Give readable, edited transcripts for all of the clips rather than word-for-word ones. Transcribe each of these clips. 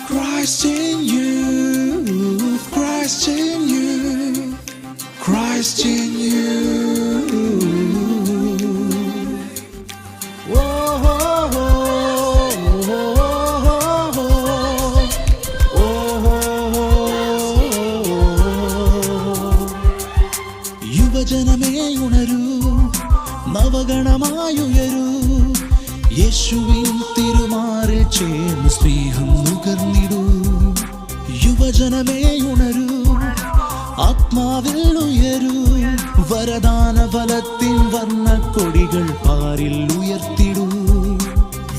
Christ in you, Christ in you, Christ in you. യുവജനമേ ഉണരൂ, നവഗണമായുയരൂ, യേശുവിൻ തിരുമാറിൽ ചേർന്ന് സ്നേഹം നുകർന്നിടൂ. യുവജനമേ ഉണരൂ, ആത്മാവിൽ ഉയരൂ, വരദാന ഫലത്തിൻ വർണ്ണക്കൊടികൾ പാരിൽ ഉയർത്തിടൂ.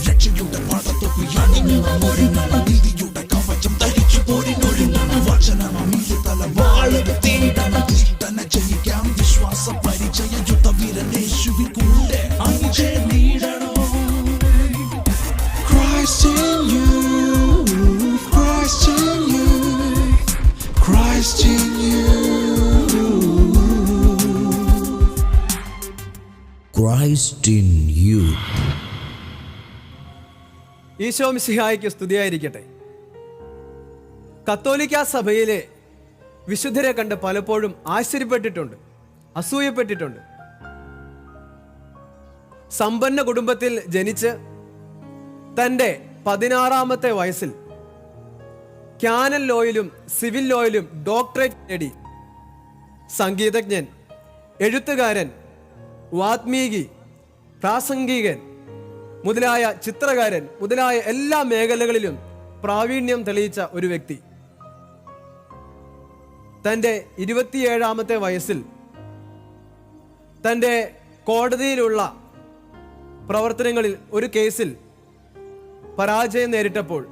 രക്ഷയുടെ പാദത്തൊപ്പി അണിഞ്ഞു ഒരുങ്ങണം, നീതിയുടെ കവചം ധരിച്ചു പോരിനൊരുങ്ങണം, വചനമീതി തലവാളെടുത്തിടണം, തന്നെ ജയിക്കാം വിശ്വാസ പരിചയ യുദ്ധവീരൻ യേശുവിൻ കൂടെ അണിചേർന്നിടണം. Christ in you, Christ in you, Christ in you. Christ in you. Isho മിശിഹായ്ക്ക് സ്തുതിയായിരിക്കട്ടെ. കത്തോലിക്ക സഭയിലെ വിശുദ്ധരെ കണ്ട് പലപ്പോഴും ആശ്ചര്യപ്പെട്ടിട്ടുണ്ട്, അസൂയപ്പെട്ടിട്ടുണ്ട്. സമ്പന്ന കുടുംബത്തിൽ ജനിച്ച് തൻ്റെ 16-ാമത്തെ വയസ്സിൽ ക്യാനൻ ലോയിലും സിവിൽ ലോയിലും ഡോക്ടറേറ്റ് നേടി സംഗീതജ്ഞൻ, എഴുത്തുകാരൻ, വാത്മീകി, പ്രാസംഗികൻ മുതലായ ചിത്രകാരൻ മുതലായ എല്ലാ മേഖലകളിലും പ്രാവീണ്യം തെളിയിച്ച ഒരു വ്യക്തി തൻ്റെ 27-ാമത്തെ വയസ്സിൽ തൻ്റെ കോടതിയിലുള്ള പ്രവർത്തനങ്ങളിൽ ഒരു കേസിൽ പരാജയം നേരിട്ടപ്പോൾ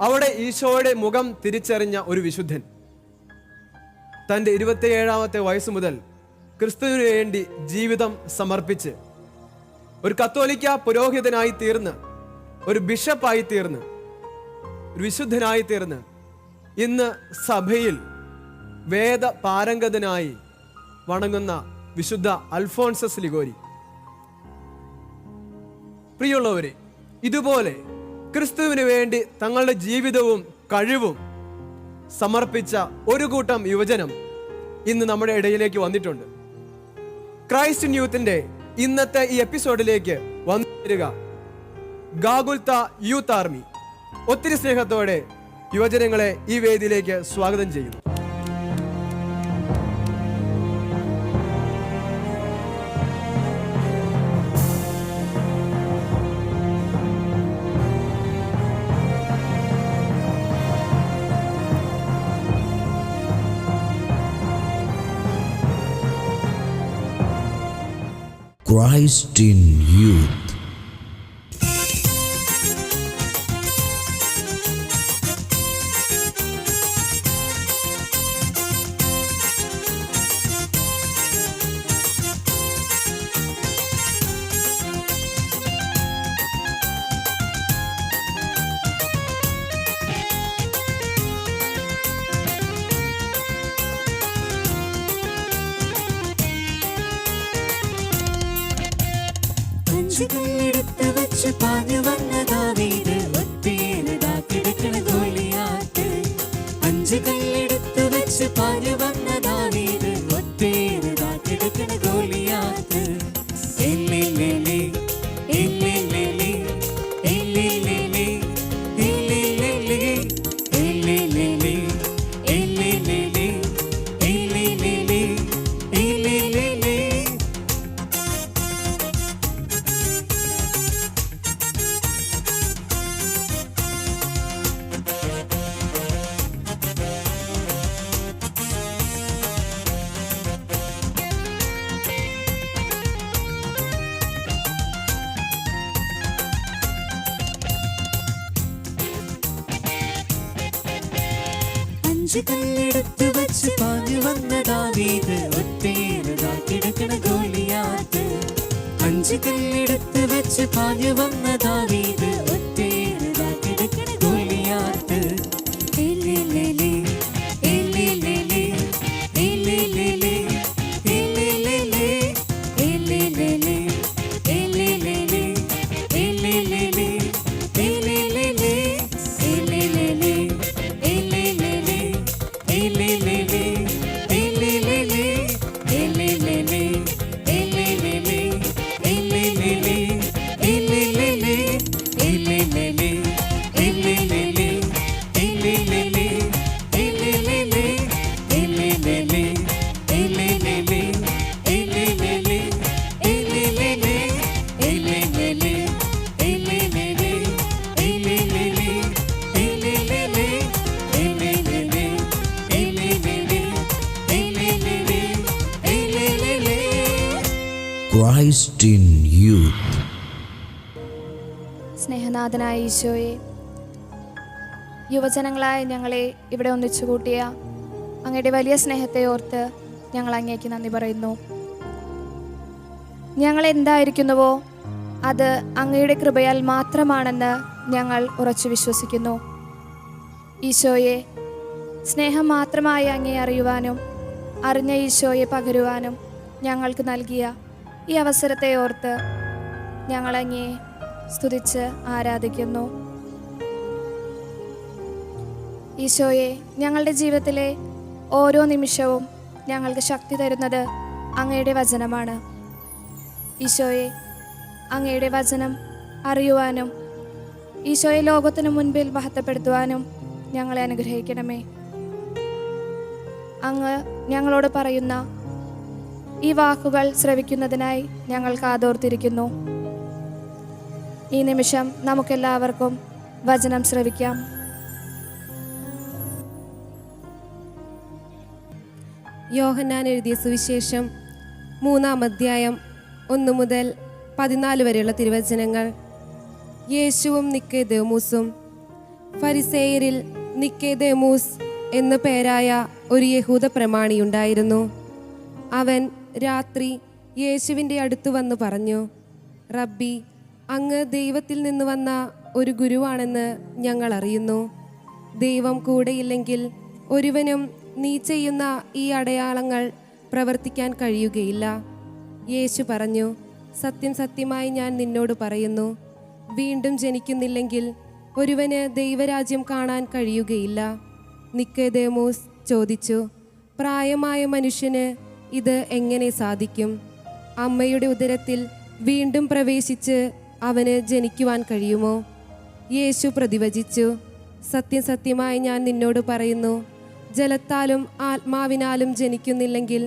അവിടെ ഈശോയുടെ മുഖം തിരിച്ചറിഞ്ഞ ഒരു വിശുദ്ധൻ തൻ്റെ 27-ാമത്തെ വയസ്സ് മുതൽ ക്രിസ്തുവിന് വേണ്ടി ജീവിതം സമർപ്പിച്ച് ഒരു കത്തോലിക്ക പുരോഹിതനായി തീർന്ന്, ഒരു ബിഷപ്പായി തീർന്ന്, ഒരു വിശുദ്ധനായി തീർന്ന് ഇന്ന് സഭയിൽ വേദ പാരംഗതനായി വണങ്ങുന്ന വിശുദ്ധ അൽഫോൺസസ് ലിഗോരി. പ്രിയമുള്ളവരെ, ഇതുപോലെ ക്രിസ്തുവിന് വേണ്ടി തങ്ങളുടെ ജീവിതവും കഴിവും സമർപ്പിച്ച ഒരു കൂട്ടം യുവജനം ഇന്ന് നമ്മുടെ ഇടയിലേക്ക് വന്നിട്ടുണ്ട്. ക്രൈസ്റ്റ് ഇൻ യൂത്തിന്റെ ഇന്നത്തെ ഈ എപ്പിസോഡിലേക്ക് വന്നിരിക ഗാഗുൽത്ത യൂത്ത് ആർമി ഒത്തിരി സ്നേഹത്തോടെ യുവജനങ്ങളെ ഈ വേദിയിലേക്ക് സ്വാഗതം ചെയ്യുന്നു. Christ in youth. കല്ലെടുത്ത് വച്ച് പാഞ്ഞു വന്ന ദാവീദ് ഒറ്റയേറിതാ കിടക്കണ ഗോലിയാത്ത്. 5 കല്ലെടുത്ത് വച്ച് പാഞ്ഞു വന്ന ദാവീദ് ഒറ്റയേറിതാ കിടക്കണ ഗോലിയാത്ത്. എല്ലില്ലേലേ എല്ലില്ലേലേ എല്ലില്ലേലേ എല്ലില്ലേലേ എല്ലില്ലേലേ എല്ലില്ലേലേ എല്ലില്ലേലേ എല്ലില്ലേലേ. കല്ലെടുത്ത് വച്ച് പാഞ്ഞു വന്ന ദാവീദ് ഒറ്റയേറിതാ കിടക്കണ ഗോലിയാത്ത്. 5 കല്ലെടുത്ത് വച്ച് പാഞ്ഞു വന്ന ദാവീദ് ഒറ്റയേറിതാ കിടക്കണ ഗോലിയാത്ത്. എല്ലില്ലേലേ എല്ലില്ലേലേ എല്ലില്ലേലേ എല്ലില്ലേലേ Christ in Youth. സ്നേഹനാഥനായ ഈശോയെ, യുവജനങ്ങളായ ഞങ്ങളെ ഇവിടെ ഒന്നിച്ചു കൂട്ടിയ അങ്ങയുടെ വലിയ സ്നേഹത്തെ ഓർത്ത് ഞങ്ങൾ അങ്ങേക്ക് നന്ദി പറയുന്നു. ഞങ്ങൾ എന്തായിരിക്കുന്നുവോ അത് അങ്ങയുടെ കൃപയാൽ മാത്രമാണെന്ന് ഞങ്ങൾ ഉറച്ചു വിശ്വസിക്കുന്നു. ഈശോയെ, സ്നേഹം മാത്രമായി അങ്ങേ അറിയുവാനും അറിഞ്ഞ ഈശോയെ പകരുവാനും ഞങ്ങൾക്ക് നൽകിയ ഈ അവസരത്തെ ഓർത്ത് ഞങ്ങൾ അങ്ങേ സ്തുതിച്ച് ആരാധിക്കുന്നു. ഈശോയെ, ഞങ്ങളുടെ ജീവിതത്തിലെ ഓരോ നിമിഷവും ഞങ്ങൾക്ക് ശക്തി തരുന്നത് അങ്ങയുടെ വചനമാണ്. ഈശോയെ, അങ്ങയുടെ വചനം അറിയുവാനും ഈശോയെ ലോകത്തിനു മുൻപിൽ മഹത്വപ്പെടുത്തുവാനും ഞങ്ങളെ അനുഗ്രഹിക്കണമേ. അങ്ങ് ഞങ്ങളോട് പറയുന്ന ഈ വാക്കുകൾ ശ്രവിക്കുന്നതിനായി ഞങ്ങൾ കാതോർത്തിരിക്കുന്നു. ഈ നിമിഷം നമുക്കെല്ലാവർക്കും വചനം ശ്രവിക്കാം. യോഹന്നാൻ എഴുതിയ സുവിശേഷം 3-ാം അധ്യായം 1 മുതൽ 14 വരെയുള്ള തിരുവചനങ്ങൾ. യേശുവും നിക്കോദേമൂസും. ഫരിസേയരിൽ നിക്കോദേമൂസ് എന്നു പേരായ ഒരു യഹൂദ പ്രമാണിയുണ്ടായിരുന്നു. അവൻ രാത്രി യേശുവിൻ്റെ അടുത്ത് വന്നു പറഞ്ഞു, റബ്ബി, അങ്ങ് ദൈവത്തിൽ നിന്ന് വന്ന ഒരു ഗുരുവാണെന്ന് ഞങ്ങൾ അറിയുന്നു. ദൈവം കൂടെയില്ലെങ്കിൽ ഒരുവനും നീ ചെയ്യുന്ന ഈ അടയാളങ്ങൾ പ്രവർത്തിക്കാൻ കഴിയുകയില്ല. യേശു പറഞ്ഞു, സത്യം സത്യമായി ഞാൻ നിന്നോട് പറയുന്നു, വീണ്ടും ജനിക്കുന്നില്ലെങ്കിൽ ഒരുവന് ദൈവരാജ്യം കാണാൻ കഴിയുകയില്ല. നിക്കോദേമോസ് ചോദിച്ചു, പ്രായമായ മനുഷ്യന് ഇത് എങ്ങനെ സാധിക്കും? അമ്മയുടെ ഉദരത്തിൽ വീണ്ടും പ്രവേശിച്ച് അവന് ജനിക്കുവാൻ കഴിയുമോ? യേശു പ്രതിവചിച്ചു, സത്യം സത്യമായി ഞാൻ നിന്നോട് പറയുന്നു, ജലത്താലും ആത്മാവിനാലും ജനിക്കുന്നില്ലെങ്കിൽ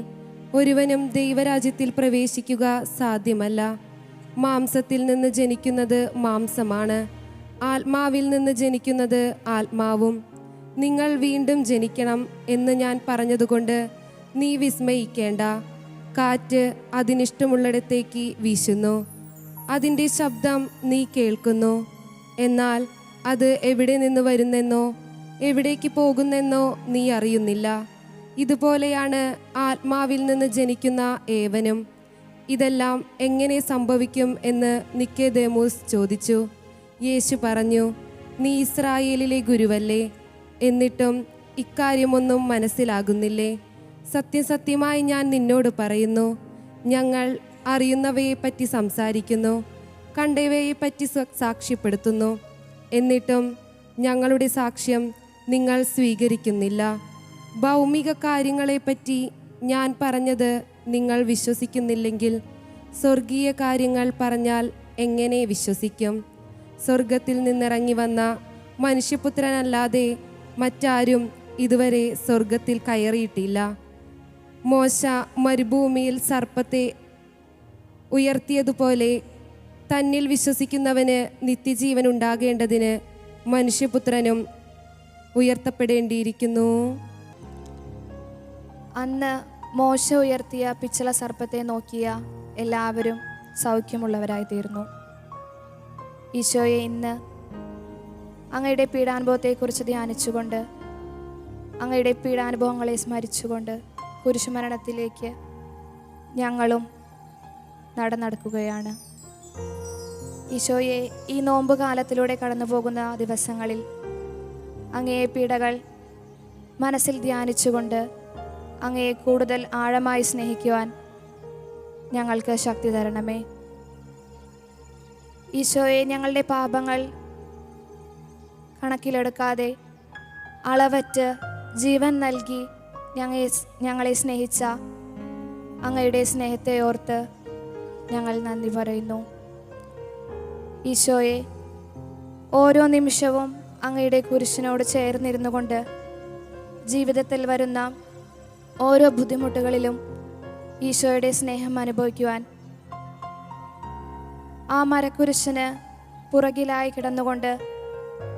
ഒരുവനും ദൈവരാജ്യത്തിൽ പ്രവേശിക്കുക സാധ്യമല്ല. മാംസത്തിൽ നിന്ന് ജനിക്കുന്നത് മാംസമാണ്, ആത്മാവിൽ നിന്ന് ജനിക്കുന്നത് ആത്മാവും. നിങ്ങൾ വീണ്ടും ജനിക്കണം എന്ന് ഞാൻ പറഞ്ഞതുകൊണ്ട് നീ വിസ്മയിക്കേണ്ട. കാറ്റ് അതിനിഷ്ടമുള്ളിടത്തേക്ക് വീശുന്നു, അതിൻ്റെ ശബ്ദം നീ കേൾക്കുന്നു, എന്നാൽ അത് എവിടെ നിന്ന് വരുന്നെന്നോ എവിടേക്ക് പോകുന്നെന്നോ നീ അറിയുന്നില്ല. ഇതുപോലെയാണ് ആത്മാവിൽ നിന്ന് ജനിക്കുന്ന ഏവനും. ഇതെല്ലാം എങ്ങനെ സംഭവിക്കും എന്ന് നിക്കോദേമോസ് ചോദിച്ചു. യേശു പറഞ്ഞു, നീ ഇസ്രായേലിലെ ഗുരുവല്ലേ, എന്നിട്ടും ഇക്കാര്യമൊന്നും മനസ്സിലാകുന്നില്ലേ? സത്യം സത്യമായി ഞാൻ നിന്നോട് പറയുന്നു, ഞങ്ങൾ അറിയുന്നവയെപ്പറ്റി സംസാരിക്കുന്നു, കണ്ടവയെപ്പറ്റി സാക്ഷ്യപ്പെടുത്തുന്നു, എന്നിട്ടും ഞങ്ങളുടെ സാക്ഷ്യം നിങ്ങൾ സ്വീകരിക്കുന്നില്ല. ഭൗമിക കാര്യങ്ങളെപ്പറ്റി ഞാൻ പറഞ്ഞത് നിങ്ങൾ വിശ്വസിക്കുന്നില്ലെങ്കിൽ സ്വർഗീയ കാര്യങ്ങൾ പറഞ്ഞാൽ എങ്ങനെ വിശ്വസിക്കും? സ്വർഗത്തിൽ നിന്നിറങ്ങി വന്ന മനുഷ്യപുത്രനല്ലാതെ മറ്റാരും ഇതുവരെ സ്വർഗത്തിൽ കയറിയിട്ടില്ല. മോശ മരുഭൂമിയിൽ സർപ്പത്തെ ഉയർത്തിയതുപോലെ തന്നിൽ വിശ്വസിക്കുന്നവന് നിത്യജീവൻ ഉണ്ടാകേണ്ടതിന് മനുഷ്യപുത്രനും ഉയർത്തപ്പെടേണ്ടിയിരിക്കുന്നു. അന്ന് മോശ ഉയർത്തിയ പിച്ചള സർപ്പത്തെ നോക്കിയ എല്ലാവരും സൗഖ്യമുള്ളവരായി തീർന്നു. ഈശോയെ, ഇന്ന് അങ്ങയുടെ പീഡാനുഭവത്തെക്കുറിച്ച് ധ്യാനിച്ചുകൊണ്ട് അങ്ങയുടെ പീഡാനുഭവങ്ങളെ സ്മരിച്ചുകൊണ്ട് കുരിശുമരണത്തിലേക്ക് ഞങ്ങളും നടക്കുകയാണ്. ഈശോയെ, ഈ നോമ്പ് കാലത്തിലൂടെ കടന്നു പോകുന്ന ദിവസങ്ങളിൽ അങ്ങയെ പീഡകൾ മനസ്സിൽ ധ്യാനിച്ചുകൊണ്ട് അങ്ങയെ കൂടുതൽ ആഴമായി സ്നേഹിക്കുവാൻ ഞങ്ങൾക്ക് ശക്തി തരണമേ. ഈശോയെ, ഞങ്ങളുടെ പാപങ്ങൾ കണക്കിലെടുക്കാതെ അളവറ്റ് ജീവൻ നൽകി ഞങ്ങളെ സ്നേഹിച്ച അങ്ങയുടെ സ്നേഹത്തെ ഓർത്ത് ഞങ്ങൾ നന്ദി പറയുന്നു. ഈശോയെ, ഓരോ നിമിഷവും അങ്ങയുടെ കുരിശിനോട് ചേർന്നിരുന്നു കൊണ്ട് ജീവിതത്തിൽ വരുന്ന ഓരോ ബുദ്ധിമുട്ടുകളിലും ഈശോയുടെ സ്നേഹം അനുഭവിക്കുവാൻ, ആ മരക്കുരിശിന് പുറകിലായി കിടന്നുകൊണ്ട്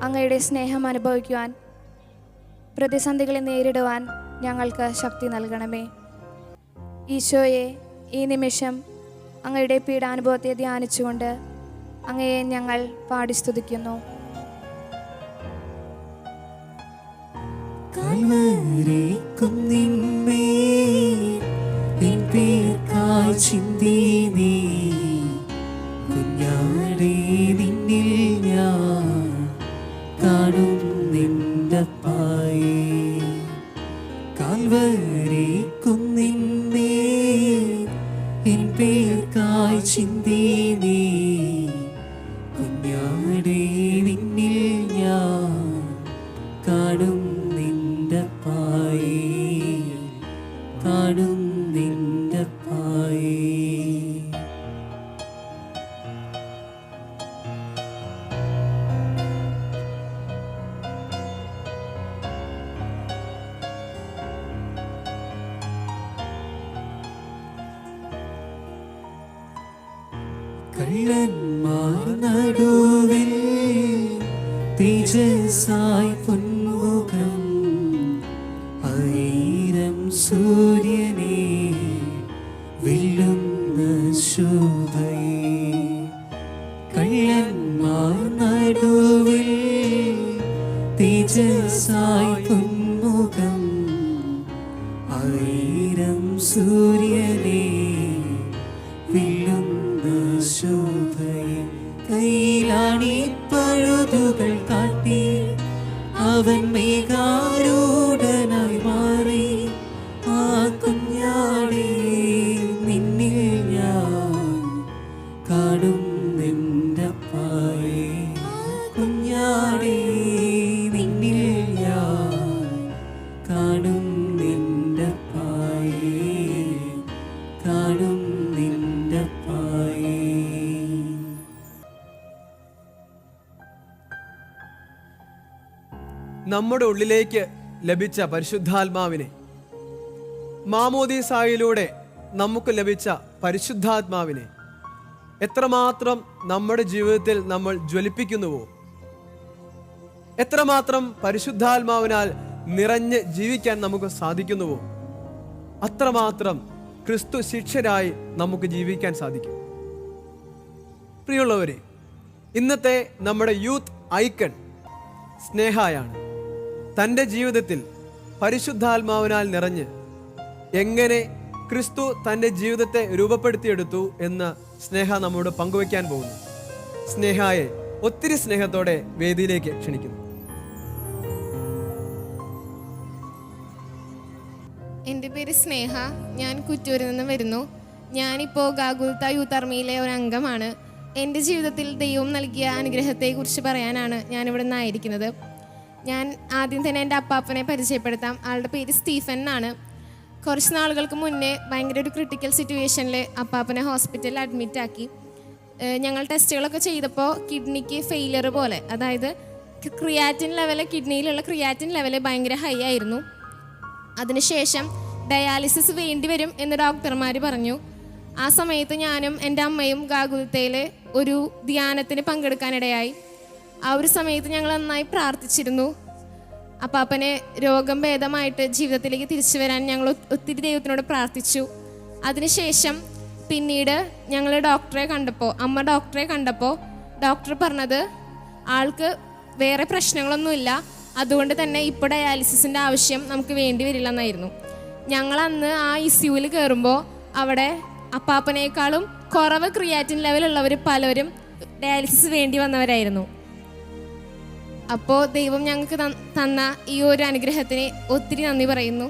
അങ്ങയുടെ സ്നേഹം അനുഭവിക്കുവാൻ, പ്രതിസന്ധികളെ നേരിടുവാൻ ഞങ്ങൾക്ക് ശക്തി നൽകണമേ. ഈശോയെ, ഈ നിമിഷം അങ്ങയുടെ പീഡാനുഭവത്തെ ധ്യാനിച്ചുകൊണ്ട് അങ്ങയെ ഞങ്ങൾ പാടി സ്തുതിക്കുന്നു. കാൽവരി കുന്നിന്മേൽ നിൻ പേർക്കായി ചിന്തി നീ കുഞ്ഞാടേ, നിന്നിൽ ഞാൻ കാണും നിന്റപ്പായേ. കാൽവരി കുന്നിന്മേൽ നിൻ പേർക്കായി ചിന്തി നീ കുഞ്ഞാടേ, നിന്നിൽ ഞാൻ കാണും നിന്റപ്പായേ, കാണും നിന്റപ്പായേ. കള്ളന്മാർ നടുവിൽ തേജസ്സായി പൊന്മുഖം, ആയിരം സൂര്യനെ വെല്ലുന്ന ശോഭയെ. കള്ളന്മാർ നടുവിൽ തേജസ്സായി പൊന്മുഖം, ആയിരം സൂര്യനെ വെല്ലുന്ന ശോഭയെ. കൈലാണി പഴുതുകൾ കാട്ടി അവൻ മേഘാരൂഢനായി മാറി. ആ കുഞ്ഞാടേ, നിന്നിൽ ഞാൻ കാണും നിന്റപ്പായേ. കുഞ്ഞാടേ, നിന്നിൽ ഞാൻ കാണും നിന്റപ്പായേ, കാണും നിന്റപ്പായേ. നമ്മുടെ ഉള്ളിലേക്ക് ലഭിച്ച പരിശുദ്ധാത്മാവിനെ, മാമോദീസായിലൂടെ നമുക്ക് ലഭിച്ച പരിശുദ്ധാത്മാവിനെ എത്രമാത്രം നമ്മുടെ ജീവിതത്തിൽ നമ്മൾ ജ്വലിപ്പിക്കുന്നുവോ, എത്രമാത്രം പരിശുദ്ധാത്മാവിനാൽ നിറഞ്ഞ് ജീവിക്കാൻ നമുക്ക് സാധിക്കുന്നുവോ, അത്രമാത്രം ക്രിസ്തു ശിഷ്യരായി നമുക്ക് ജീവിക്കാൻ സാധിക്കും. പ്രിയമുള്ളവരെ, ഇന്നത്തെ നമ്മുടെ യൂത്ത് ഐക്കൺ സ്നേഹയാണ്. തൻ്റെ ജീവിതത്തിൽ പരിശുദ്ധാത്മാവിനാൽ നിറഞ്ഞ് എങ്ങനെ ക്രിസ്തു തൻ്റെ ജീവിതത്തെ രൂപപ്പെടുത്തിയെടുത്തു എന്ന് സ്നേഹ നമ്മോട് പങ്കുവയ്ക്കാൻ പോകുന്നു. സ്നേഹയെ ഒത്തിരി സ്നേഹത്തോടെ വേദിയിലേക്ക് ക്ഷണിക്കുന്നു. എൻ്റെ പേര് സ്നേഹ. ഞാൻ കുറ്റൂരിൽ നിന്ന് വരുന്നു. ഞാനിപ്പോൾ ഗാഗുൽത്ത യൂത്ത് ആർമിയിലെ ഒരു അംഗമാണ്. എൻ്റെ ജീവിതത്തിൽ ദൈവം നൽകിയ അനുഗ്രഹത്തെക്കുറിച്ച് പറയാനാണ് ഞാനിവിടെ നിന്നായിരിക്കുന്നത്. ഞാൻ ആദ്യം തന്നെ എൻ്റെ അപ്പാപ്പനെ പരിചയപ്പെടുത്താം. ആളുടെ പേര് സ്റ്റീഫൻ എന്നാണ്. കുറച്ച് നാളുകൾക്ക് മുന്നേ ഭയങ്കര ഒരു ക്രിട്ടിക്കൽ സിറ്റുവേഷനിൽ അപ്പാപ്പനെ ഹോസ്പിറ്റലിൽ അഡ്മിറ്റാക്കി. ഞങ്ങൾ ടെസ്റ്റുകളൊക്കെ ചെയ്തപ്പോൾ കിഡ്നിക്ക് ഫെയിലിയർ പോലെ, അതായത് കിഡ്നിയിലുള്ള ക്രിയാറ്റിൻ ലെവൽ ഭയങ്കര ഹൈ ആയിരുന്നു. അതിനുശേഷം ഡയാലിസിസ് വേണ്ടി വരും എന്ന് ഡോക്ടർമാർ പറഞ്ഞു. ആ സമയത്ത് ഞാനും എൻ്റെ അമ്മയും ഗാഗുൽത്തയിൽ ഒരു ധ്യാനത്തിന് പങ്കെടുക്കാനിടയായി. ആ ഒരു സമയത്ത് ഞങ്ങൾ നന്നായി പ്രാർത്ഥിച്ചിരുന്നു. അപ്പാപ്പനെ രോഗം ഭേദമായിട്ട് ജീവിതത്തിലേക്ക് തിരിച്ചു വരാൻ ഞങ്ങൾ ഒത്തിരി ദൈവത്തിനോട് പ്രാർത്ഥിച്ചു. അതിനുശേഷം പിന്നീട് ഞങ്ങൾ അമ്മ ഡോക്ടറെ കണ്ടപ്പോൾ ഡോക്ടർ പറഞ്ഞത് ആൾക്ക് വേറെ പ്രശ്നങ്ങളൊന്നുമില്ല, അതുകൊണ്ട് തന്നെ ഇപ്പോൾ ഡയാലിസിസിൻ്റെ ആവശ്യം നമുക്ക് വേണ്ടി വരില്ല എന്നായിരുന്നു. ഞങ്ങൾ അന്ന് ആ ICUവിൽ കയറുമ്പോൾ അവിടെ അപ്പാപ്പനേക്കാളും കുറവ് ക്രിയാറ്റിൻ ലെവലുള്ളവർ പലരും ഡയാലിസിസ് വേണ്ടി വന്നവരായിരുന്നു. അപ്പോൾ ദൈവം ഞങ്ങൾക്ക് തന്ന ഈ ഒരു അനുഗ്രഹത്തിന് ഒത്തിരി നന്ദി പറയുന്നു.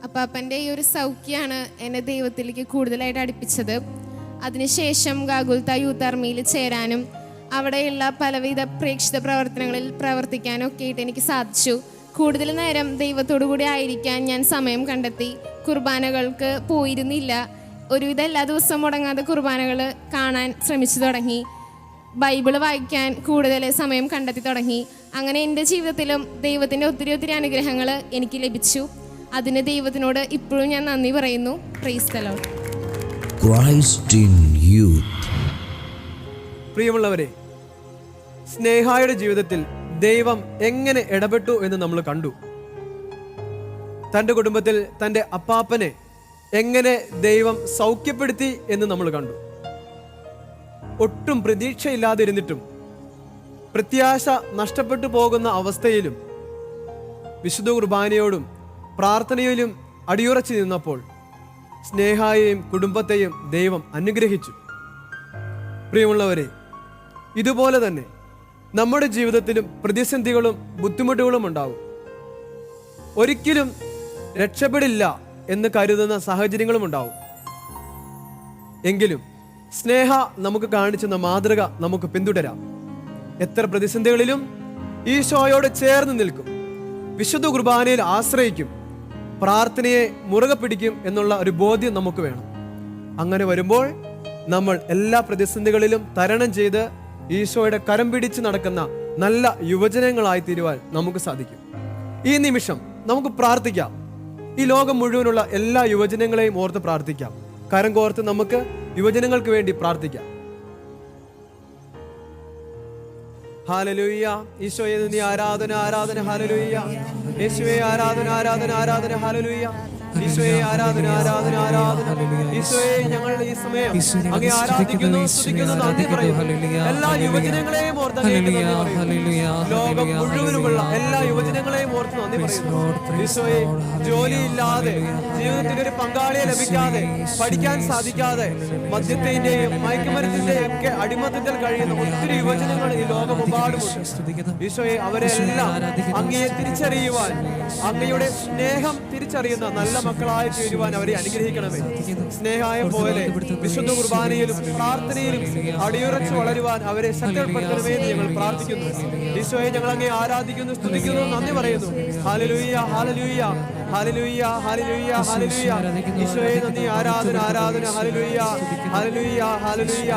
അപ്പാപ്പൻ്റെ ഈ ഒരു സൗഖ്യമാണ് എന്നെ ദൈവത്തിലേക്ക് കൂടുതലായിട്ട് അടുപ്പിച്ചത്. അതിനുശേഷം ഗാഗുൽത്ത യൂത്ത് ആർമിയിൽ ചേരാനും അവിടെയുള്ള പലവിധ പ്രേക്ഷിത പ്രവർത്തനങ്ങളിൽ പ്രവർത്തിക്കാനും ഒക്കെ ആയിട്ട് എനിക്ക് സാധിച്ചു. കൂടുതൽ നേരം ദൈവത്തോടു കൂടി ആയിരിക്കാൻ ഞാൻ സമയം കണ്ടെത്തി. കുർബാനകൾക്ക് പോയിരുന്നില്ല. ഒരുവിധം എല്ലാ ദിവസവും മുടങ്ങാതെ കുർബാനകൾ കാണാൻ ശ്രമിച്ചു തുടങ്ങി. ബൈബിള് വായിക്കാൻ കൂടുതൽ സമയം കണ്ടെത്തി തുടങ്ങി. അങ്ങനെ എൻ്റെ ജീവിതത്തിലും ദൈവത്തിൻ്റെ ഒത്തിരി അനുഗ്രഹങ്ങൾ എനിക്ക് ലഭിച്ചു. അതിന് ദൈവത്തിനോട് ഇപ്പോഴും ഞാൻ നന്ദി പറയുന്നു. Praise the Lord. Christ in youth. പ്രിയമുള്ളവരെ, സ്നേഹായുടെ ജീവിതത്തിൽ ദൈവം എങ്ങനെ ഇടപെട്ടു എന്ന് നമ്മൾ കണ്ടു. തൻ്റെ കുടുംബത്തിൽ തൻ്റെ അപ്പാപ്പനെ എങ്ങനെ ദൈവം സൗഖ്യപ്പെടുത്തി എന്ന് നമ്മൾ കണ്ടു. ഒട്ടും പ്രതീക്ഷയില്ലാതിരുന്നിട്ടും പ്രത്യാശ നഷ്ടപ്പെട്ടു പോകുന്ന അവസ്ഥയിലും വിശുദ്ധ കുർബാനയോടും പ്രാർത്ഥനയിലും അടിയുറച്ചു നിന്നപ്പോൾ സ്നേഹായെയും കുടുംബത്തെയും ദൈവം അനുഗ്രഹിച്ചു. പ്രിയമുള്ളവരെ, ഇതുപോലെ തന്നെ നമ്മുടെ ജീവിതത്തിലും പ്രതിസന്ധികളും ബുദ്ധിമുട്ടുകളും ഉണ്ടാവും. ഒരിക്കലും രക്ഷപ്പെടില്ല എന്ന് കരുതുന്ന സാഹചര്യങ്ങളും ഉണ്ടാവും. എങ്കിലും സ്നേഹ നമുക്ക് കാണിച്ചെന്ന മാതൃക നമുക്ക് പിന്തുടരാം. എത്ര പ്രതിസന്ധികളിലും ഈശോയോട് ചേർന്ന് നിൽക്കും, വിശുദ്ധ കുർബാനയിൽ ആശ്രയിക്കും, പ്രാർത്ഥനയെ മുറുകെ പിടിക്കും എന്നുള്ള ഒരു ബോധ്യം നമുക്ക് വേണം. അങ്ങനെ വരുമ്പോൾ നമ്മൾ എല്ലാ പ്രതിസന്ധികളിലും തരണം ചെയ്ത് ഈശോയുടെ കരം പിടിച്ച് നടക്കുന്ന നല്ല യുവജനങ്ങളായി തീരുവാൻ നമുക്ക് സാധിക്കും. ഈ നിമിഷം നമുക്ക് പ്രാർത്ഥിക്കാം. ഈ ലോകം മുഴുവനുള്ള എല്ലാ യുവജനങ്ങളെയും ഓർത്ത് പ്രാർത്ഥിക്കാം. കരം കോർത്ത് നമുക്ക് യുവജനങ്ങൾക്ക് വേണ്ടി പ്രാർത്ഥിക്കാം. ഹല്ലേലൂയ. ഈശോയെ നന്ദി, ആരാധന ആരാധന. ഹല്ലേലൂയ. യേശുവേ ആരാധന ആരാധന ആരാധന. ഹല്ലേലൂയ. ഈശോയെ ആരാധന ആരാധന ആരാധന. ഈശോയെ ഞങ്ങൾ ഈ സമയം അങ്ങേ ആരാധിക്കുന്നു, സ്തുതിക്കുന്നു, നന്ദി പറയുന്നു. എല്ലാ യുവജനങ്ങളെയും ഓർത്ത് അങ്ങേക്ക് നന്ദി പറയുന്നു. ലോകം മുഴുവനുമുള്ള എല്ലാ യുവജനങ്ങളെയും ഓർത്ത് നന്ദി പറയുന്നു. ഈശോയെ, ജോലിയില്ലാതെ ജീവിതത്തിൽ ഒരു പങ്കാളിയെ ലഭിക്കാതെ പഠിക്കാൻ സാധിക്കാതെ മദ്യത്തിന്റെയും മയക്കുമരുന്നിന്റെയും ഒക്കെ അടിമത്തത്തിൽ കഴിയുന്ന ഒത്തിരി യുവജനങ്ങൾ ഈ ലോകമെമ്പാടുമുണ്ട്. ഈശോയെ, അവരെല്ലാം അങ്ങയെ തിരിച്ചറിയുവാൻ, അങ്ങയുടെ സ്നേഹം തിരിച്ചറിയുന്ന നല്ല മക്കളായി തീരുവാൻ അവരെ അനുഗ്രഹിക്കണമേ. സ്നേഹായ പോലെ വിശുദ്ധ കുർബാനയിലും പ്രാർത്ഥനയിലും അടിയുറച്ച് വളരുവാൻ അവരെ ശക്തിപ്പെടുത്തണമേ എന്ന് ഞങ്ങൾ പ്രാർത്ഥിക്കുന്നു. ഈശോയെ, ഞങ്ങൾ അങ്ങേ ആരാധിക്കുന്നു, സ്തുതിക്കുന്നു, നന്ദി പറയുന്നു. Hallelujah hallelujah hallelujah hallelujah hallelujah. ഈശോയെ നന്ദി, ആരാധന ആരാധന. Hallelujah hallelujah hallelujah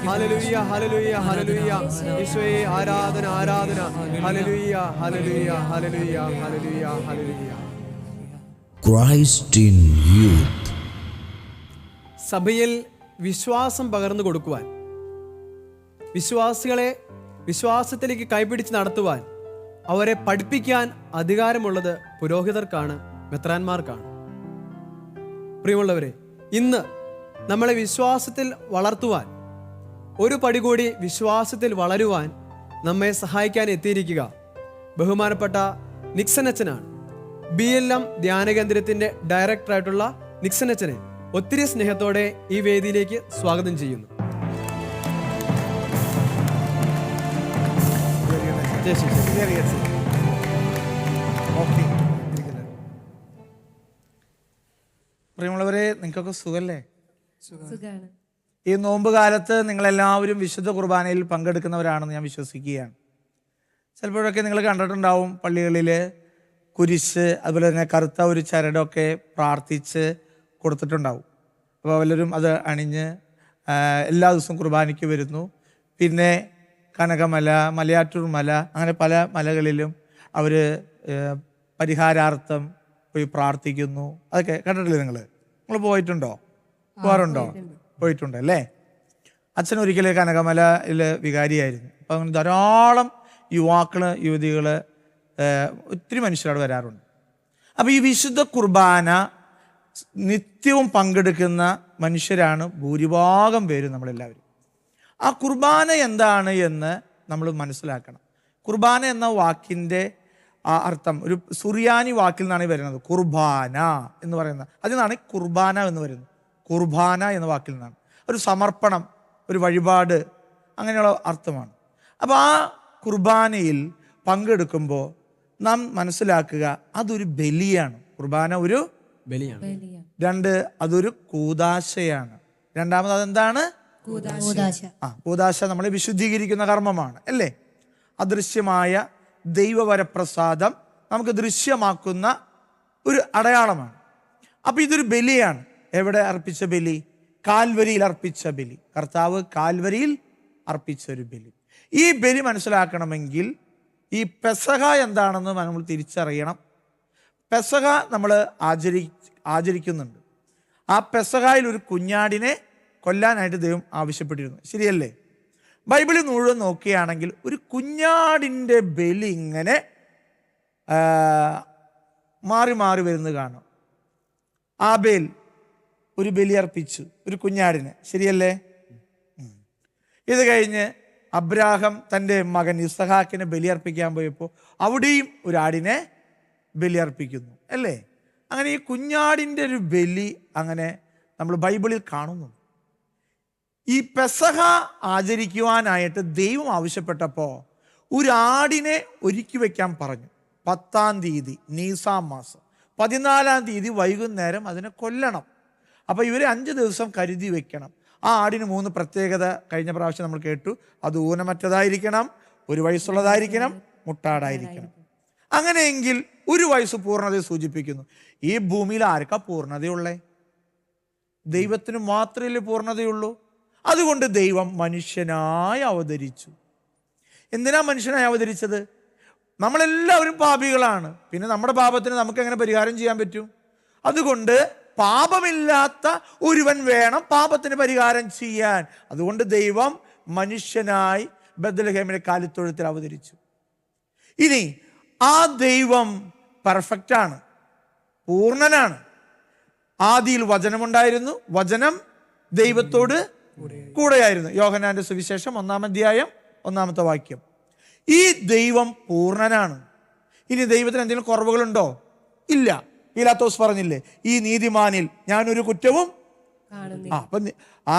hallelujah hallelujah hallelujah. ഈശോയെ ആരാധന ആരാധന. Hallelujah hallelujah hallelujah hallelujah hallelujah. Christ in youth. സഭയിൽ വിശ്വാസം പകർന്നു കൊടുക്കുവാൻ, വിശ്വാസികളെ വിശ്വാസത്തിലേക്ക് കൈപിടിച്ച് നടത്തുവാൻ, അവരെ പഠിപ്പിക്കാൻ അധികാരമുള്ളത് പുരോഹിതർക്കാണ്, മെത്രാന്മാർക്കാണ്. പ്രിയമുള്ളവരെ, ഇന്ന് നമ്മളെ വിശ്വാസത്തിൽ വളർത്തുവാൻ, ഒരു പടി കൂടി വിശ്വാസത്തിൽ വളരുവാൻ നമ്മെ സഹായിക്കാൻ എത്തിയിരിക്കുക ബഹുമാനപ്പെട്ട നിക്സൺ അച്ഛനാണ്. BLM ധ്യാനകേന്ദ്രത്തിന്റെ ഡയറക്ടറായിട്ടുള്ള നിക്സൺ അച്ഛനെ ഒത്തിരി സ്നേഹത്തോടെ ഈ വേദിയിലേക്ക് സ്വാഗതം ചെയ്യുന്നു. പ്രിയമുള്ളവരെ, നിങ്ങൾക്കൊക്കെ സുഖല്ലേ? സുഖാണ്. ഈ നോമ്പ് കാലത്ത് നിങ്ങളെല്ലാവരും വിശുദ്ധ കുർബാനയിൽ പങ്കെടുക്കുന്നവരാണെന്ന് ഞാൻ വിശ്വസിക്കുകയാണ്. ചിലപ്പോഴൊക്കെ നിങ്ങൾ കണ്ടിട്ടുണ്ടാവും, പള്ളികളിൽ കുരിശ് അതുപോലെ തന്നെ കറുത്ത ഒരു ചരടൊക്കെ പ്രാർത്ഥിച്ച് കൊടുത്തിട്ടുണ്ടാവും. അപ്പോൾ വല്ലവരും അത് അണിഞ്ഞ് എല്ലാ ദിവസവും കുർബാനയ്ക്ക് വരുന്നു. പിന്നെ കനകമല, മലയാറ്റൂർ മല, അങ്ങനെ പല മലകളിലും അവർ പരിഹാരാർത്ഥം പോയി പ്രാർത്ഥിക്കുന്നു. അതൊക്കെ കണ്ടിട്ടില്ലേ? നിങ്ങൾ പോയിട്ടുണ്ടോ? പോകാറുണ്ടോ? പോയിട്ടുണ്ടല്ലേ? അച്ഛൻ ഒരിക്കലും കനകമലയിൽ വികാരിയായിരുന്നു. അപ്പം അങ്ങനെ ധാരാളം യുവാക്കൾ, യുവതികൾ, ഒത്തിരി മനുഷ്യരവിടെ വരാറുണ്ട്. അപ്പോൾ ഈ വിശുദ്ധ കുർബാന നിത്യവും പങ്കെടുക്കുന്ന മനുഷ്യരാണ് ഭൂരിഭാഗം പേരും നമ്മളെല്ലാവരും. ആ കുർബാന എന്താണ് എന്ന് നമ്മൾ മനസ്സിലാക്കണം. കുർബാന എന്ന വാക്കിൻ്റെ ആ അർത്ഥം ഒരു സുറിയാനി വാക്കിൽ നിന്നാണ് വരുന്നത്. കുർബാന എന്ന് പറയുന്നത് അതിൽ നിന്നാണ് കുർബാന എന്ന് വരുന്നത്. കുർബാന എന്ന വാക്കിൽ നിന്നാണ്. ഒരു സമർപ്പണം, ഒരു വഴിപാട്, അങ്ങനെയുള്ള അർത്ഥമാണ്. അപ്പോൾ ആ കുർബാനയിൽ പങ്കെടുക്കുമ്പോൾ നാം മനസ്സിലാക്കുക, അതൊരു ബലിയാണ്. കുർബാന ഒരു ബലിയാണ്. രണ്ട്, അതൊരു കൂദാശയാണ്. രണ്ടാമത് അതെന്താണ്? കൂദാശ നമ്മളെ വിശുദ്ധീകരിക്കുന്ന കർമ്മമാണ്, അല്ലേ? അദൃശ്യമായ ദൈവവരപ്രസാദം നമുക്ക് ദൃശ്യമാക്കുന്ന ഒരു അടയാളമാണ്. അപ്പം ഇതൊരു ബലിയാണ്. എവിടെ അർപ്പിച്ച ബലി? കാൽവരിയിൽ അർപ്പിച്ച ബലി. കർത്താവ് കാൽവരിയിൽ അർപ്പിച്ച ഒരു ബലി. ഈ ബലി മനസ്സിലാക്കണമെങ്കിൽ ഈ പെസഹ എന്താണെന്ന് നമ്മൾ തിരിച്ചറിയണം. പെസഹ നമ്മൾ ആചരിക്കുന്നുണ്ട്. ആ പെസഹയിൽ ഒരു കുഞ്ഞാടിനെ കൊല്ലാനായിട്ട് ദൈവം ആവശ്യപ്പെട്ടിരുന്നു, ശരിയല്ലേ? ബൈബിളിൽ മുഴുവൻ നോക്കുകയാണെങ്കിൽ ഒരു കുഞ്ഞാടിൻ്റെ ബലി ഇങ്ങനെ മാറി മാറി വരുന്നത് കാണും. ആബേൽ ഒരു ബലി അർപ്പിച്ചു, ഒരു കുഞ്ഞാടിനെ, ശരിയല്ലേ? ഇത് കഴിഞ്ഞ് അബ്രാഹാം തൻ്റെ മകൻ ഇസ്ഹാക്കിനെ ബലിയർപ്പിക്കാൻ പോയപ്പോൾ അവിടെയും ഒരു ആടിനെ ബലിയർപ്പിക്കുന്നു അല്ലേ? അങ്ങനെ ഈ കുഞ്ഞാടിൻ്റെ ഒരു ബലി അങ്ങനെ നമ്മൾ ബൈബിളിൽ കാണുന്നു. ഈ പെസഹ ആചരിക്കുവാനായിട്ട് ദൈവം ആവശ്യപ്പെട്ടപ്പോൾ ഒരു ആടിനെ ഒരുക്കി വയ്ക്കാൻ പറഞ്ഞു. 10-ാം തീയതി നീസാം മാസം 14-ാം തീയതി വൈകുന്നേരം അതിനെ കൊല്ലണം. അപ്പോൾ ഇവരെ 5 ദിവസം കരുതി വെക്കണം. ആ ആടിന് 3 പ്രത്യേകത കഴിഞ്ഞ പ്രാവശ്യം നമ്മൾ കേട്ടു. അത് ഊനമറ്റതായിരിക്കണം, 1 വയസ്സുള്ളതായിരിക്കണം, മുട്ടാടായിരിക്കണം. അങ്ങനെയെങ്കിൽ 1 വയസ്സ് പൂർണ്ണതയെ സൂചിപ്പിക്കുന്നു. ഈ ഭൂമിയിൽ ആർക്കാ പൂർണ്ണതയുള്ളേ? ദൈവത്തിന് മാത്രമേ പൂർണ്ണതയുള്ളൂ. അതുകൊണ്ട് ദൈവം മനുഷ്യനായി അവതരിച്ചു. എന്തിനാ മനുഷ്യനായി അവതരിച്ചത്? നമ്മളെല്ലാവരും പാപികളാണ്. പിന്നെ നമ്മുടെ പാപത്തിന് നമുക്ക് എങ്ങനെ പരിഹാരം ചെയ്യാൻ പറ്റും? അതുകൊണ്ട് പാപമില്ലാത്ത ഒരുവൻ വേണം പാപത്തിന് പരിഹാരം ചെയ്യാൻ. അതുകൊണ്ട് ദൈവം മനുഷ്യനായി ബത്ലഹേമിലെ കാലിത്തൊഴുത്തിൽ അവതരിച്ചു. ഇനി ആ ദൈവം പെർഫെക്റ്റാണ്, പൂർണ്ണനാണ്. ആദിയിൽ വചനമുണ്ടായിരുന്നു, വചനം ദൈവത്തോട് കൂടെയായിരുന്നു. യോഹന്നാന്റെ സുവിശേഷം 1-ാം അധ്യായം 1-ാമത്തെ വാക്യം. ഈ ദൈവം പൂർണ്ണനാണ്. ഇനി ദൈവത്തിന് എന്തെങ്കിലും കുറവുകളുണ്ടോ? ഇല്ല. പീലാത്തോസ് പറഞ്ഞില്ലേ, ഈ നീതിമാനിൽ ഞാനൊരു കുറ്റവും അപ്പം ആ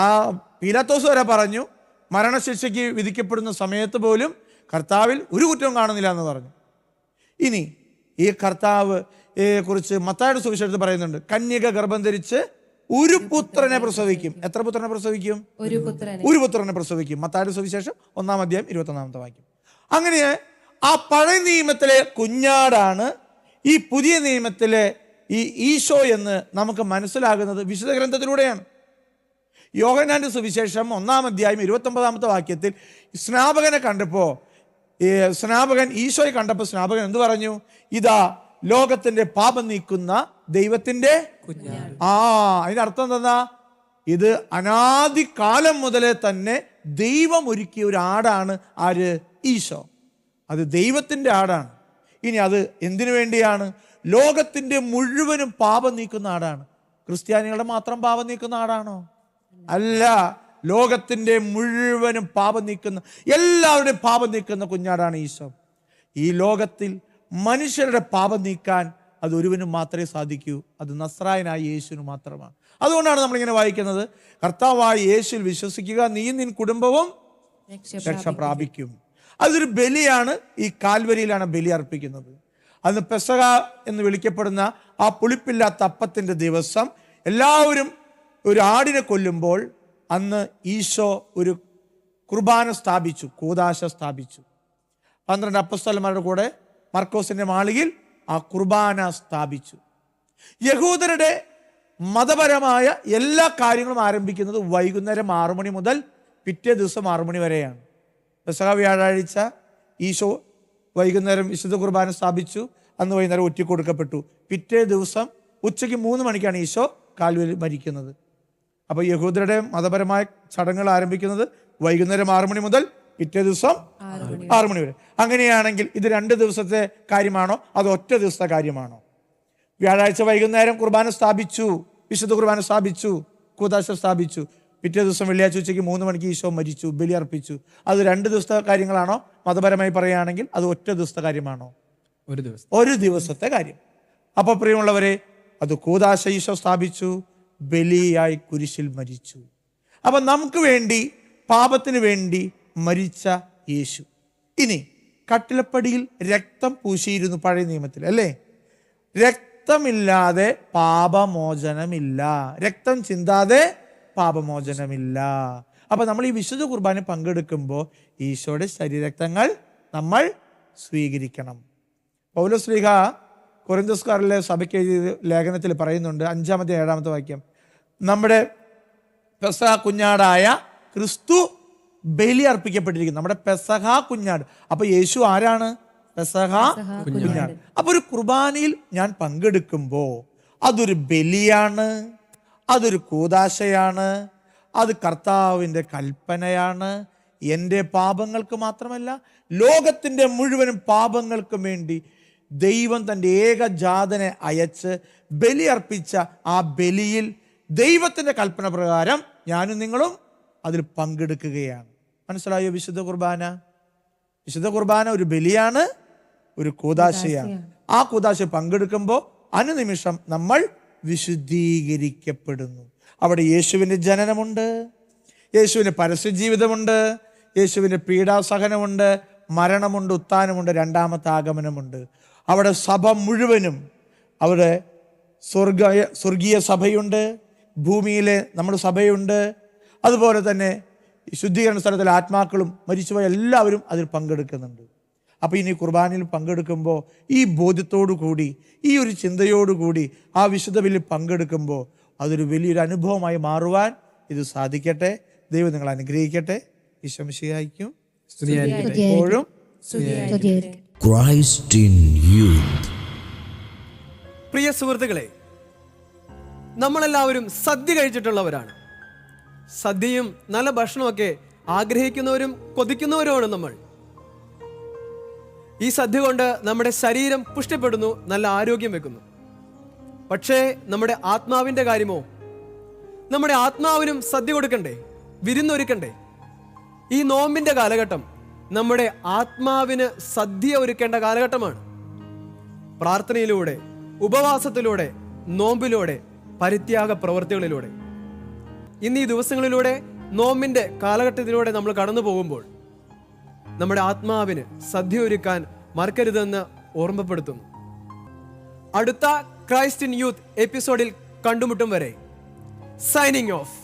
പീലാത്തോസ് വരെ പറഞ്ഞു, മരണശിക്ഷയ്ക്ക് വിധിക്കപ്പെടുന്ന സമയത്ത് പോലും കർത്താവിൽ ഒരു കുറ്റവും കാണുന്നില്ല എന്ന് പറഞ്ഞു. ഇനി ഈ കർത്താവ് കുറിച്ച് മത്തായിയുടെ സുവിശേഷത്തിൽ പറയുന്നുണ്ട്, കന്യക ഗർഭം ധരിച്ച് ഒരു പുത്രനെ പ്രസവിക്കും. എത്ര പുത്രനെ പ്രസവിക്കും? ഒരു പുത്രനെ പ്രസവിക്കും. മത്തായിയുടെ സുവിശേഷം 1-ാം അധ്യായം 21-ാമത്തെ വാക്യം. അങ്ങനെ ആ പഴയ നിയമത്തിലെ കുഞ്ഞാടാണ് ഈ പുതിയ നിയമത്തിലെ ഈ ഈശോ എന്ന് നമുക്ക് മനസ്സിലാകുന്നത് വിശുദ്ധ ഗ്രന്ഥത്തിലൂടെയാണ്. യോഹന്നാന്റെ സുവിശേഷം 1-ാം അധ്യായം 29-ാമത്തെ വാക്യത്തിൽ സ്നാപകനെ കണ്ടപ്പോൾ സ്നാപകൻ ഈശോയെ കണ്ടപ്പോൾ സ്നാപകൻ എന്ത് പറഞ്ഞു? ഇതാ ലോകത്തിന്റെ പാപം നീക്കുന്ന ദൈവത്തിന്റെ കുഞ്ഞാട്. അതിന്റെ അർത്ഥം എന്താ? ഇത് അനാദികാലം മുതലേ തന്നെ ദൈവം ഒരുക്കിയ ഒരു ആടാണ്. ആര്? ഈശോ. അത് ദൈവത്തിന്റെ ആടാണ്. ഇനി അത് എന്തിനു വേണ്ടിയാണ്? ലോകത്തിന്റെ മുഴുവനും പാപം നീക്കുന്ന ആടാണ്. ക്രിസ്ത്യാനികളുടെ മാത്രം പാപം നീക്കുന്ന ആടാണോ? അല്ല. ലോകത്തിന്റെ മുഴുവനും പാപം നീക്കുന്ന, എല്ലാവരുടെയും പാപം നീക്കുന്ന കുഞ്ഞാടാണ് ഈശോ. ഈ ലോകത്തിൽ മനുഷ്യരുടെ പാപം നീക്കാൻ അത് ഒരുവനും മാത്രമേ സാധിക്കൂ. അത് നസ്രായനായ യേശുവിന് മാത്രമാണ്. അതുകൊണ്ടാണ് നമ്മളിങ്ങനെ വായിക്കുന്നത്, കർത്താവായ യേശുവിൽ വിശ്വസിക്കുക, നീയും നിൻ കുടുംബവും രക്ഷ പ്രാപിക്കും. അതൊരു ബലിയാണ്. ഈ കാൽവരിയിലാണ് ബലി അർപ്പിക്കുന്നത്. അന്ന് പെസഹ എന്ന് വിളിക്കപ്പെടുന്ന ആ പുളിപ്പില്ലാത്ത അപ്പത്തിൻ്റെ ദിവസം എല്ലാവരും ഒരു ആടിനെ കൊല്ലുമ്പോൾ അന്ന് ഈശോ ഒരു കുർബാന സ്ഥാപിച്ചു, കൂദാശ സ്ഥാപിച്ചു. 12 അപ്പസ്തലന്മാരുടെ കൂടെ മർക്കോസിന്റെ മാളികയിൽ ആ കുർബാന സ്ഥാപിച്ചു. യഹൂദരുടെ മതപരമായ എല്ലാ കാര്യങ്ങളും ആരംഭിക്കുന്നത് വൈകുന്നേരം 6 മണി മുതൽ പിറ്റേ ദിവസം 6 മണി വരെയാണ്. പെസഹ വ്യാഴാഴ്ച ഈശോ വൈകുന്നേരം വിശുദ്ധ കുർബാന സ്ഥാപിച്ചു. അന്ന് വൈകുന്നേരം ഒറ്റിക്കൊടുക്കപ്പെട്ടു. പിറ്റേ ദിവസം ഉച്ചയ്ക്ക് 3 മണിക്കാണ് ഈശോ കാൽവരിയിൽ മരിക്കുന്നത്. അപ്പോൾ യഹൂദരുടെ മതപരമായ ചടങ്ങുകൾ ആരംഭിക്കുന്നത് വൈകുന്നേരം 6 മണി മുതൽ പിറ്റേ ദിവസം 6 മണി വരെ. അങ്ങനെയാണെങ്കിൽ ഇത് 2 ദിവസത്തെ കാര്യമാണോ അതോ ഒറ്റ ദിവസത്തെ കാര്യമാണോ? വ്യാഴാഴ്ച വൈകുന്നേരം കുർബാന സ്ഥാപിച്ചു, വിശുദ്ധ കുർബാന സ്ഥാപിച്ചു, കൂദാശ സ്ഥാപിച്ചു. പിറ്റേ ദിവസം വെള്ളിയാഴ്ച ഉച്ചയ്ക്ക് 3 മണിക്ക് ഈശോ മരിച്ചു, ബലി അർപ്പിച്ചു. അത് 2 ദിവസത്തെ കാര്യങ്ങളാണോ? മതപരമായി പറയുകയാണെങ്കിൽ അത് ഒറ്റ ദിവസത്തെ കാര്യമാണോ? ഒരു ദിവസത്തെ കാര്യം. അപ്പോൾ പ്രിയമുള്ളവരെ, അത് കൂദാശ ഈശോ സ്ഥാപിച്ചു, ബലിയായി കുരിശിൽ മരിച്ചു. അപ്പം നമുക്ക് വേണ്ടി, പാപത്തിന് വേണ്ടി മരിച്ച യേശു. ഇനി കട്ടിലപ്പടിയിൽ രക്തം പൂശിയിരുന്നു പഴയ നിയമത്തിൽ, അല്ലേ? രക്തമില്ലാതെ പാപമോചനമില്ല, രക്തം ചിന്താതെ പാപമോചനമില്ല. അപ്പൊ നമ്മൾ ഈ വിശുദ്ധ കുർബാന പങ്കെടുക്കുമ്പോൾ ഈശോയുടെ ശരീരരക്തങ്ങൾ നമ്മൾ സ്വീകരിക്കണം. പൗലോസ് ശ്ലീഹ കൊരിന്ത്യസ്കാരിലെ സഭയ്ക്ക് എഴുതിയ ലേഖനത്തിൽ പറയുന്നുണ്ട്, 5-ാമത്തെ 7-ാമത്തെ വാക്യം, നമ്മുടെ പെസഹ കുഞ്ഞാടായ ക്രിസ്തു ബലി അർപ്പിക്കപ്പെട്ടിരിക്കുന്നു. നമ്മുടെ പെസഹ കുഞ്ഞാട്. അപ്പൊ യേശു ആരാണ്? പെസഹ കുഞ്ഞാട്. അപ്പൊ ഒരു കുർബാനയിൽ ഞാൻ പങ്കെടുക്കുമ്പോൾ അതൊരു ബലിയാണ്, അതൊരു കൂദാശയാണ്, അത് കർത്താവിൻ്റെ കൽപ്പനയാണ്. എൻ്റെ പാപങ്ങൾക്ക് മാത്രമല്ല, ലോകത്തിൻ്റെ മുഴുവനും പാപങ്ങൾക്കും വേണ്ടി ദൈവം തൻ്റെ ഏകജാതനെ അയച്ച് ബലി അർപ്പിച്ച ആ ബലിയിൽ ദൈവത്തിൻ്റെ കൽപ്പന പ്രകാരം ഞാനും നിങ്ങളും അതിൽ പങ്കെടുക്കുകയാണ്. മനസ്സിലായോ? വിശുദ്ധ കുർബാന, വിശുദ്ധ കുർബാന ഒരു ബലിയാണ്, ഒരു കൂദാശയാണ്. ആ കൂദാശ പങ്കെടുക്കുമ്പോൾ അനുനിമിഷം നമ്മൾ വിശുദ്ധീകരിക്കപ്പെടുന്നു. അവിടെ യേശുവിൻ്റെ ജനനമുണ്ട്, യേശുവിൻ്റെ പരസ്യജീവിതമുണ്ട്, യേശുവിൻ്റെ പീഡാസഹനമുണ്ട്, മരണമുണ്ട്, ഉത്ഥാനമുണ്ട്, രണ്ടാമത്തെ ആഗമനമുണ്ട്. അവിടെ സഭ മുഴുവനും, അവിടെ സ്വർഗീയ സഭയുണ്ട്, ഭൂമിയിലെ നമ്മുടെ സഭയുണ്ട്, അതുപോലെ തന്നെ ശുദ്ധീകരണ സ്ഥലത്തിലെ ആത്മാക്കളും മരിച്ചുപോയ എല്ലാവരും അതിൽ പങ്കെടുക്കുന്നുണ്ട്. അപ്പോൾ ഇനി കുർബാനയിൽ പങ്കെടുക്കുമ്പോൾ ഈ ബോധ്യത്തോടു കൂടി, ഈ ഒരു ചിന്തയോടുകൂടി ആ വിശുദ്ധ ബലിയിൽ പങ്കെടുക്കുമ്പോൾ അതൊരു വലിയൊരു അനുഭവമായി മാറുവാൻ ഇത് സാധിക്കട്ടെ. ദൈവം നിങ്ങൾ അനുഗ്രഹിക്കട്ടെ. ഈശോ മിശിഹായ്ക്കും എപ്പോഴും Christ in youth. പ്രിയ സുഹൃത്തുക്കളെ, നമ്മളെല്ലാവരും സദ്യ കഴിച്ചിട്ടുള്ളവരാണ്. സദ്യയും നല്ല ഭക്ഷണമൊക്കെ ആഗ്രഹിക്കുന്നവരും കൊതിക്കുന്നവരുമാണ് നമ്മൾ. ഈ സദ്യ കൊണ്ട് നമ്മുടെ ശരീരം പുഷ്ടിപ്പെടുന്നു, നല്ല ആരോഗ്യം വെക്കുന്നു. പക്ഷേ നമ്മുടെ ആത്മാവിൻ്റെ കാര്യമോ? നമ്മുടെ ആത്മാവിനും സദ്യ കൊടുക്കണ്ടേ, വിരുന്നൊരുക്കണ്ടേ? ഈ നോമ്പിൻ്റെ കാലഘട്ടം നമ്മുടെ ആത്മാവിന് സദ്യ ഒരുക്കേണ്ട കാലഘട്ടമാണ്. പ്രാർത്ഥനയിലൂടെ, ഉപവാസത്തിലൂടെ, നോമ്പിലൂടെ, പരിത്യാഗ പ്രവൃത്തികളിലൂടെ, ഇന്ന് ഈ ദിവസങ്ങളിലൂടെ നോമ്പിൻ്റെ കാലഘട്ടത്തിലൂടെ നമ്മൾ കടന്നു പോകുമ്പോൾ നമ്മുടെ ആത്മാവിന് സദ്യ ഒരുക്കാൻ മറക്കരുതെന്ന് ഓർമ്മപ്പെടുത്തുന്നു. അടുത്ത ക്രൈസ്റ്റ് ഇൻ യൂത്ത് എപ്പിസോഡിൽ കണ്ടുമുട്ടും വരെ സൈനിങ് ഓഫ്.